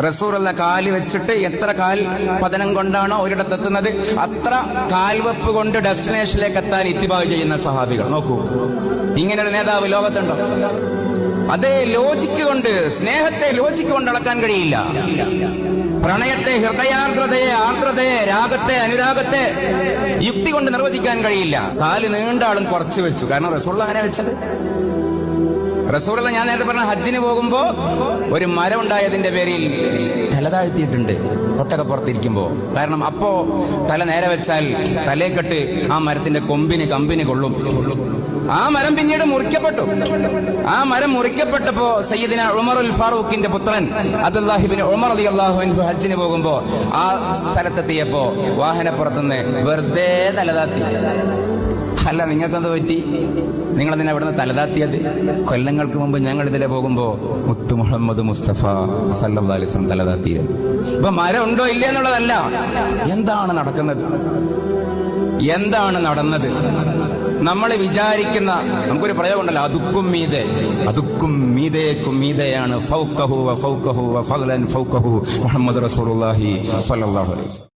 റസൂലുള്ള കാല് വെച്ചിട്ട് എത്ര കാൽ പതനം കൊണ്ടാണോ ഒരിടത്തെത്തുന്നത് അത്ര കാൽവെപ്പ് കൊണ്ട് ഡെസ്റ്റിനേഷനിലേക്ക് എത്താൻ ഇത്തിബാഅ് ചെയ്യുന്ന സഹാബികൾ. നോക്കൂ, ഇങ്ങനൊരു നേതാവ് ലോകത്തുണ്ടോ? അതേ ലോജിക്ക് കൊണ്ട്, സ്നേഹത്തെ ലോജിക്ക് കൊണ്ട് അളക്കാൻ കഴിയില്ല. പ്രണയത്തെ, ഹൃദയാർദ്രതയെ, ആർദ്രതയെ, രാഗത്തെ, അനുരാഗത്തെ യുക്തി കൊണ്ട് നിർവചിക്കാൻ കഴിയില്ല. കാല് നീണ്ട ആളും കുറച്ച് വെച്ചു. കാരണം റസൂലുള്ള അങ്ങനെ വെച്ചത്. റസൂലുള്ള ഞാൻ നേരത്തെ പറഞ്ഞ ഹജ്ജിന് പോകുമ്പോ ഒരു മരം ഉണ്ടായതിന്റെ പേരിൽ തല താഴ്ത്തിയിട്ടുണ്ട് ഒട്ടകപ്പുറത്തിരിക്കുമ്പോ. കാരണം അപ്പോ തല നേരെ വെച്ചാൽ തലേക്കെട്ട് ആ മരത്തിന്റെ കമ്പിന് കൊള്ളും. ആ മരം പിന്നീട് മുറിക്കപ്പെട്ടു. ആ മരം മുറിക്കപ്പെട്ടപ്പോ സയ്യിദിന ഉമറുൽ ഫാറൂഖിന്റെ പുത്രൻ അബ്ദുല്ലാഹി ഇബ്നു ഉമർ റളിയല്ലാഹു അൻഹു ഹജ്ജിന് പോകുമ്പോ ആ സ്ഥലത്തെത്തിയപ്പോ വാഹനപ്പുറത്തുനിന്ന് വെറുതെ തലതാത്തി. അല്ല, നിങ്ങൾക്കെന്ത് പറ്റി? നിങ്ങളെന്തിനാ ഇവിടുന്ന് തലതാത്തിയത്? കൊല്ലങ്ങൾക്ക് മുമ്പ് ഞങ്ങൾ ഇതിലെ പോകുമ്പോ മുത്തു മുഹമ്മദ് മുസ്തഫ സല്ലല്ലാഹു അലൈഹി വസല്ലം തലതാത്തിയത്. ഇപ്പൊ മരം ഉണ്ടോ ഇല്ല എന്നുള്ളതല്ല, എന്താണ് നടക്കുന്നത്, എന്താണ് നടന്നത്. നമ്മൾ വിചാരിക്കുന്ന, നമുക്കൊരു പ്രയോഗമുണ്ടല്ലോ, അതുക്കും മീതയാണ് ഫൗഖഹു വ ഫൗഖഹു വ ഫളൻ ഫൗഖഹു മുഹമ്മദ് റസൂലുള്ളാഹി സ്വല്ലല്ലാഹു അലൈഹി വസല്ലം.